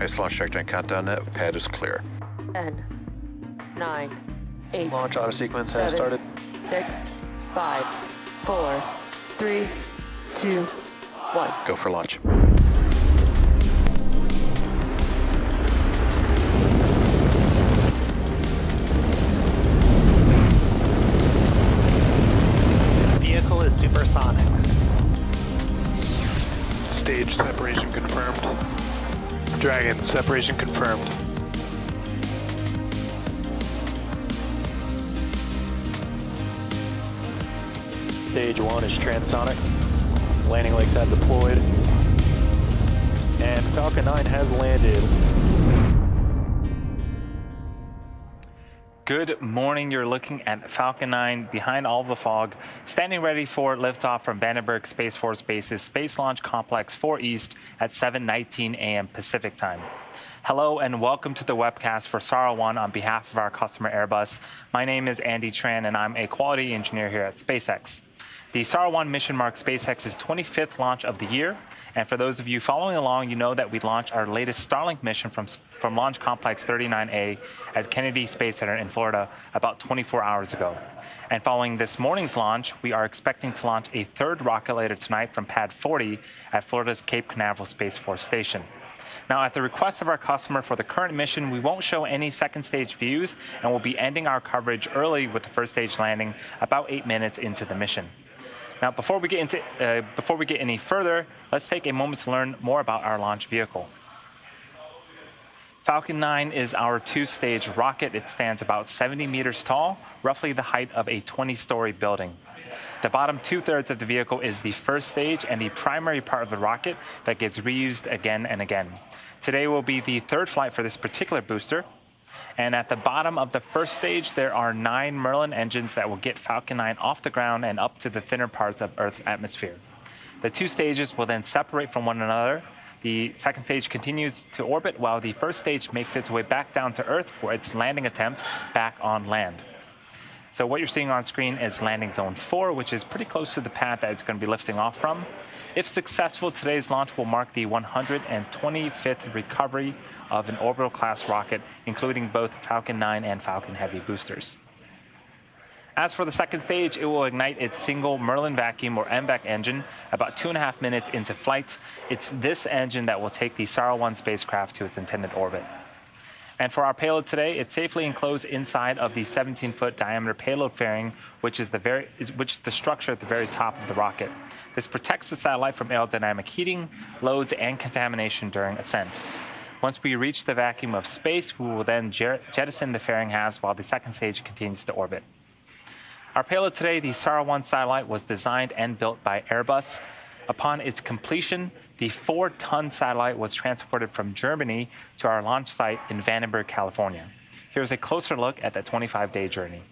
Base launch trajectory and countdown net. Pad is clear. 10, 9, 8. Launch auto sequence has started. 6, 5, 4, 3, 2, 1. Go for launch. Vehicle is supersonic. Stage separation confirmed. Dragon, separation confirmed. Stage 1 is transonic. Landing legs have deployed. And Falcon 9 has landed. Good morning. You're looking at Falcon 9 behind all the fog, standing ready for liftoff from Vandenberg Space Force Base's Space Launch Complex 4 East at 7:19 a.m. Pacific Time. Hello and welcome to the webcast for SARA 1 on behalf of our customer Airbus. My name is Andy Tran and I'm a quality engineer here at SpaceX. The SARA 1 mission marks SpaceX's 25th launch of the year, and for those of you following along, you know that we launched our latest Starlink mission from Launch Complex 39A at Kennedy Space Center in Florida about 24 hours ago. And following this morning's launch, we are expecting to launch a third rocket later tonight from Pad 40 at Florida's Cape Canaveral Space Force Station. Now, at the request of our customer for the current mission, we won't show any second stage views, and we'll be ending our coverage early with the first stage landing about 8 minutes into the mission. Now, before we get any further, let's take a moment to learn more about our launch vehicle. Falcon 9 is our two-stage rocket. It stands about 70 meters tall, roughly the height of a 20-story building. The bottom two-thirds of the vehicle is the first stage and the primary part of the rocket that gets reused again and again. Today will be the third flight for this particular booster. And at the bottom of the first stage, there are 9 Merlin engines that will get Falcon 9 off the ground and up to the thinner parts of Earth's atmosphere. The two stages will then separate from one another. The second stage continues to orbit while the first stage makes its way back down to Earth for its landing attempt back on land. So what you're seeing on screen is landing zone 4, which is pretty close to the pad that it's going to be lifting off from. If successful, today's launch will mark the 125th recovery of an orbital class rocket, including both Falcon 9 and Falcon Heavy boosters. As for the second stage, it will ignite its single Merlin vacuum or MVAC engine about 2.5 minutes into flight. It's this engine that will take the SARA 1 spacecraft to its intended orbit. And for our payload today, it's safely enclosed inside of the 17-foot diameter payload fairing, which is the structure at the very top of the rocket. This protects the satellite from aerodynamic heating, loads, and contamination during ascent. Once we reach the vacuum of space, we will then jettison the fairing halves while the second stage continues to orbit. Our payload today, the SARA 1 satellite, was designed and built by Airbus. Upon its completion, the 4-ton satellite was transported from Germany to our launch site in Vandenberg, California. Here's a closer look at that 25-day journey.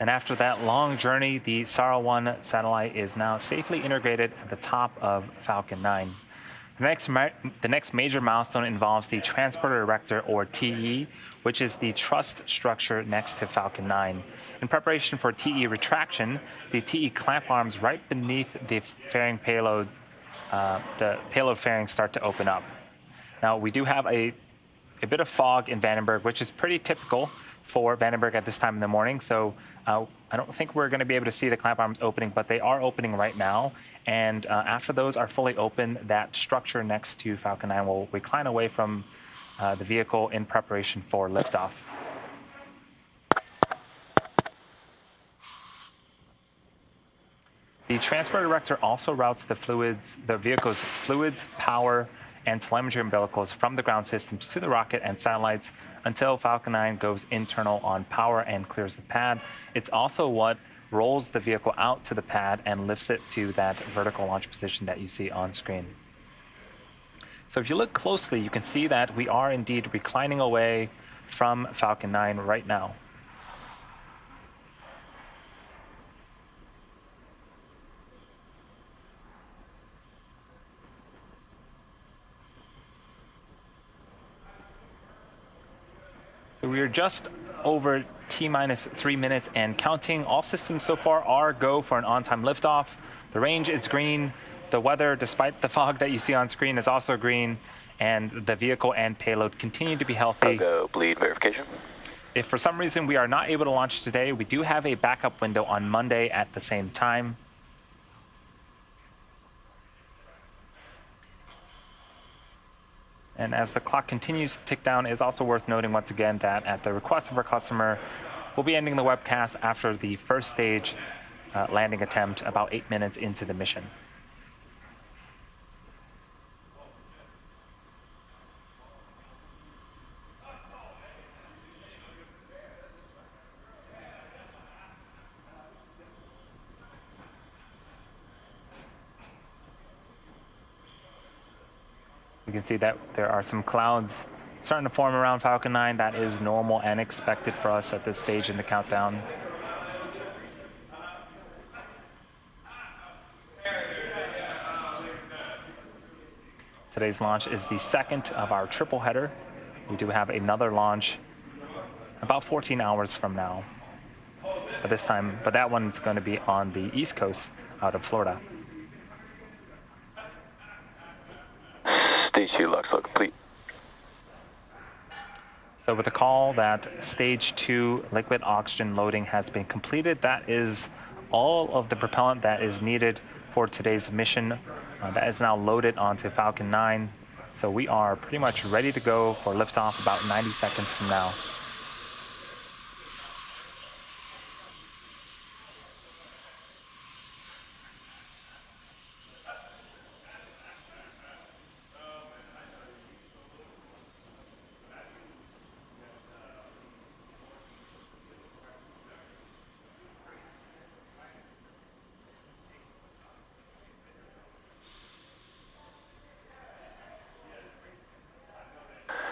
And after that long journey, the SARA 1 satellite is now safely integrated at the top of Falcon 9. The next major milestone involves the Transporter Erector, or TE, which is the truss structure next to Falcon 9. In preparation for TE retraction, the TE clamp arms right beneath the fairing payload, the payload fairings start to open up. Now, we do have a bit of fog in Vandenberg, which is pretty typical for Vandenberg at this time in the morning. So I don't think we're going to be able to see the clamp arms opening, but they are opening right now. And after those are fully open, that structure next to Falcon 9 will recline away from the vehicle in preparation for liftoff. The Transporter Erector also routes the vehicle's fluids, power, and telemetry umbilicals from the ground systems to the rocket and satellites until Falcon 9 goes internal on power and clears the pad. It's also what rolls the vehicle out to the pad and lifts it to that vertical launch position that you see on screen. So if you look closely, you can see that we are indeed reclining away from Falcon 9 right now. So we are just over T-minus 3 minutes and counting. All systems so far are go for an on-time liftoff. The range is green. The weather, despite the fog that you see on screen, is also green. And the vehicle and payload continue to be healthy. Go bleed verification. If for some reason we are not able to launch today, we do have a backup window on Monday at the same time. And as the clock continues to tick down, it is also worth noting once again that at the request of our customer, we'll be ending the webcast after the first stage landing attempt about 8 minutes into the mission. You can see that there are some clouds starting to form around Falcon 9. That is normal and expected for us at this stage in the countdown. Today's launch is the second of our triple header. We do have another launch about 14 hours from now. But that one's going to be on the East Coast out of Florida. Stage 2 locks complete. So with the call that stage 2 liquid oxygen loading has been completed, that is all of the propellant that is needed for today's mission. That is now loaded onto Falcon 9. So we are pretty much ready to go for liftoff about 90 seconds from now.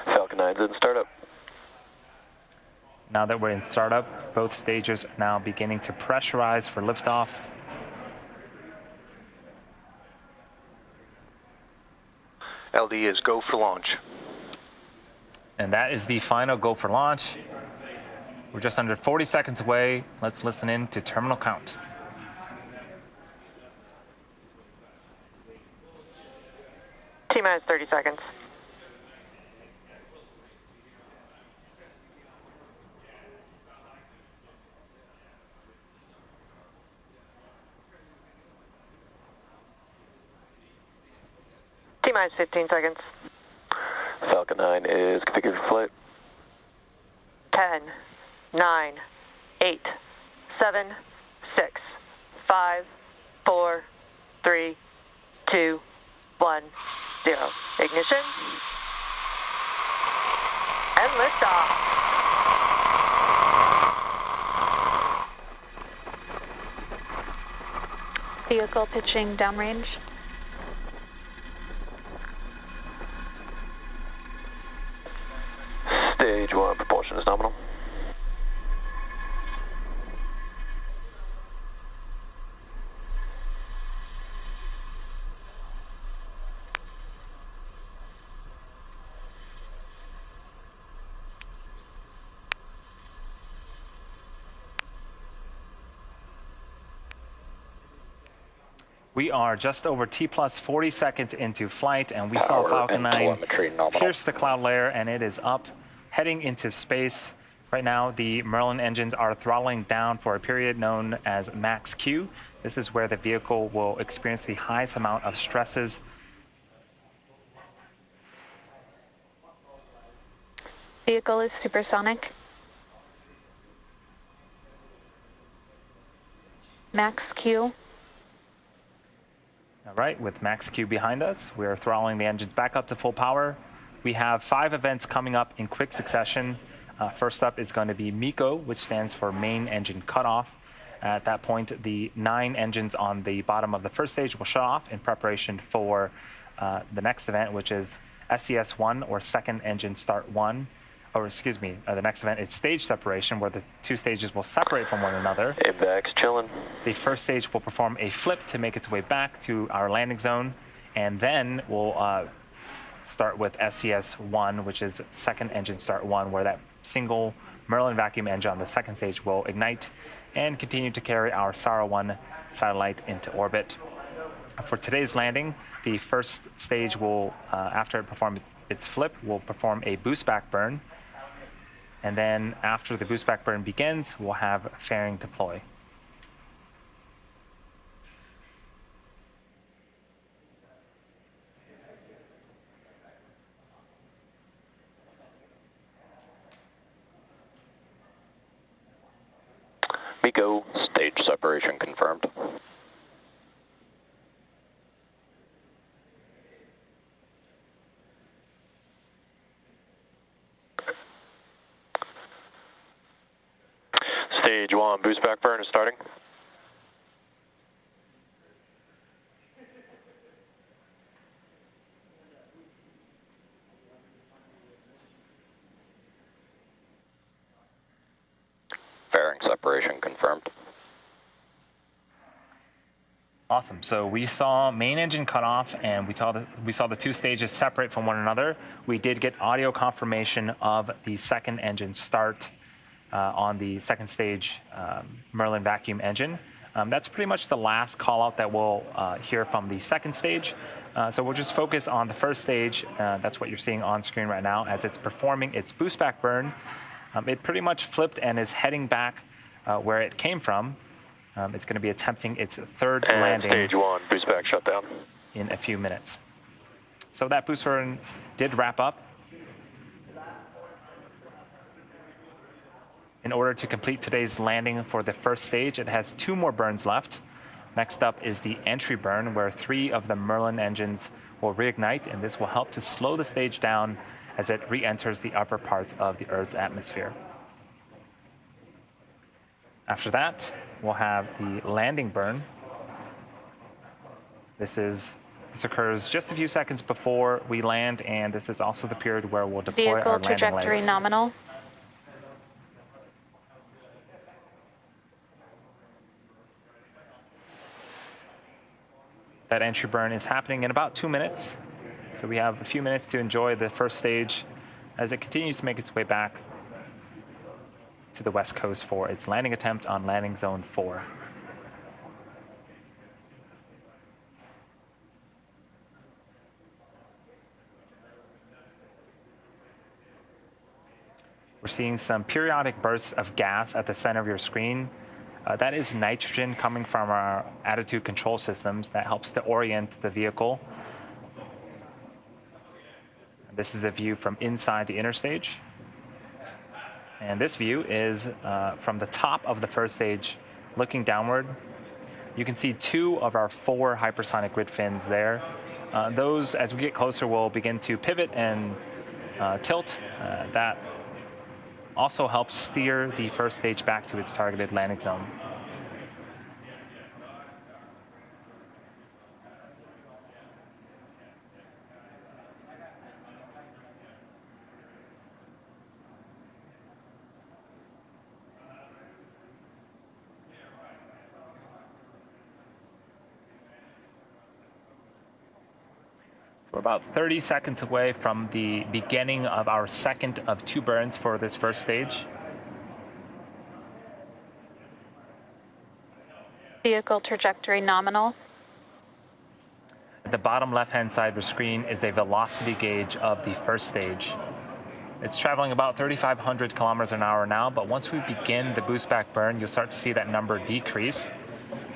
Falcon 9's in startup. Now that we're in startup, both stages are now beginning to pressurize for liftoff. LD is go for launch. And that is the final go for launch. We're just under 40 seconds away. Let's listen in to terminal count. T-minus 30 seconds. T-minus 15 seconds. Falcon 9 is configured for flight. 10, 9, 8, 7, 6, 5, 4, 3, 2, 1, 0. Ignition. And liftoff. Vehicle pitching downrange. Stage 1 propulsion is nominal. We are just over T plus 40 seconds into flight, and we saw Falcon 9 pierce the cloud layer, and it is up, heading into space. Right now, the Merlin engines are throttling down for a period known as max Q. This is where the vehicle will experience the highest amount of stresses. Vehicle is supersonic. Max Q. All right, with max Q behind us, we're throttling the engines back up to full power. We have 5 events coming up in quick succession. First up is going to be MECO, which stands for main engine cutoff. At that point, the 9 engines on the bottom of the first stage will shut off in preparation for the next event, which is SES1, or second engine start 1. Or excuse me, the next event is stage separation, where the 2 stages will separate from one another. AVAC's chilling. The first stage will perform a flip to make its way back to our landing zone, and then we'll start with SES1, which is second engine start 1, where that single Merlin vacuum engine on the second stage will ignite and continue to carry our SARA-1 satellite into orbit. For today's landing, the first stage will, after it performs its flip, will perform a boost back burn. And then after the boost back burn begins, we'll have fairing deploy. MECO, stage separation confirmed. Stage 1 boost back burn is starting. Fairing separation confirmed. Awesome. So we saw main engine cut off, and we saw the 2 stages separate from one another. We did get audio confirmation of the second engine start on the second stage Merlin vacuum engine. That's pretty much the last call out that we'll hear from the second stage. So we'll just focus on the first stage. That's what you're seeing on screen right now as it's performing its boost back burn. It pretty much flipped and is heading back where it came from. It's going to be attempting its third landing. Stage 1 boost back shutdown in a few minutes. So that boost burn did wrap up. In order to complete today's landing for the first stage, it has 2 more burns left. Next up is the entry burn, where 3 of the Merlin engines will reignite, and this will help to slow the stage down as it re-enters the upper parts of the Earth's atmosphere. After that, we'll have the landing burn. This occurs just a few seconds before we land, and this is also the period where we'll deploy Vehicle our landing trajectory legs. nominal. That entry burn is happening in about 2 minutes. So we have a few minutes to enjoy the first stage as it continues to make its way back to the West Coast for its landing attempt on landing zone 4. We're seeing some periodic bursts of gas at the center of your screen. That is nitrogen coming from our attitude control systems that helps to orient the vehicle. This is a view from inside the inner stage. And this view is from the top of the first stage, looking downward. You can see 2 of our 4 hypersonic grid fins there. Those, as we get closer, will begin to pivot and tilt. That also helps steer the first stage back to its targeted landing zone. So we're about 30 seconds away from the beginning of our second of 2 burns for this first stage. Vehicle trajectory nominal. At the bottom left-hand side of the screen is a velocity gauge of the first stage. It's traveling about 3,500 kilometers an hour now, but once we begin the boost back burn, you'll start to see that number decrease.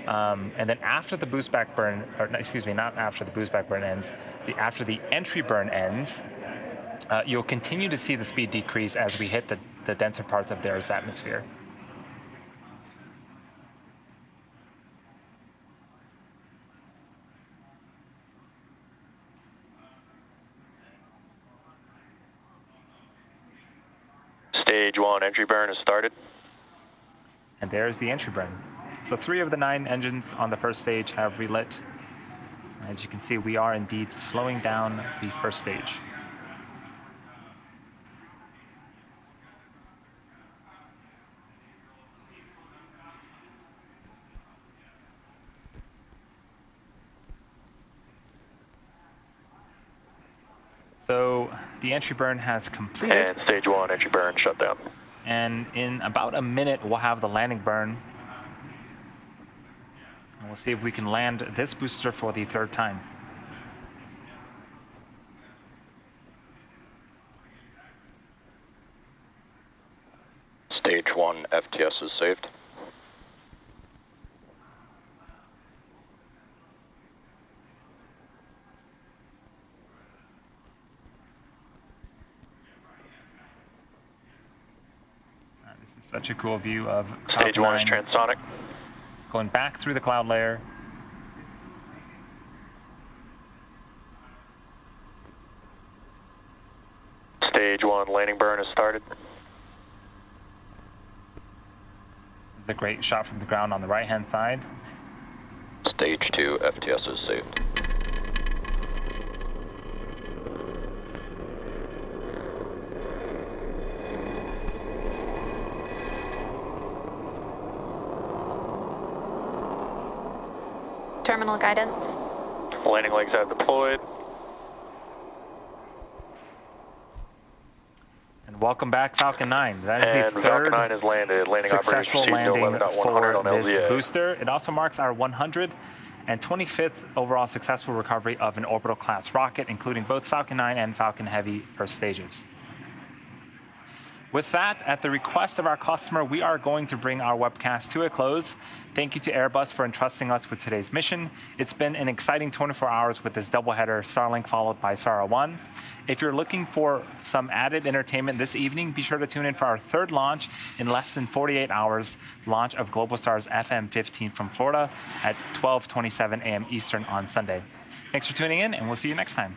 And then after the boost back burn, or excuse me, not after the boost back burn ends, after the entry burn ends, you'll continue to see the speed decrease as we hit the denser parts of the Earth's atmosphere. Stage 1 entry burn has started. And there's the entry burn. So 3 of the 9 engines on the first stage have relit. As you can see, we are indeed slowing down the first stage. So the entry burn has completed. And stage 1 entry burn shut down. And in about a minute, we'll have the landing burn. And we'll see if we can land this booster for the 3rd time. Stage 1 FTS is saved. This is such a cool view of Stage 1 is transonic. Going back through the cloud layer. Stage 1 landing burn has started. This is a great shot from the ground on the right-hand side. Stage 2 FTS is saved. Terminal guidance. Landing legs have deployed. And welcome back, Falcon 9. That is And the Falcon 9 third has landed. Landing successful operation landing for on this LZA. booster. It also marks our 125th overall successful recovery of an orbital class rocket, including both Falcon 9 and Falcon Heavy first stages. With that, at the request of our customer, we are going to bring our webcast to a close. Thank you to Airbus for entrusting us with today's mission. It's been an exciting 24 hours with this doubleheader, Starlink followed by Sara 1. If you're looking for some added entertainment this evening, be sure to tune in for our 3rd launch in less than 48 hours, launch of Globalstar's FM-15 from Florida at 12:27 a.m. Eastern on Sunday. Thanks for tuning in, and we'll see you next time.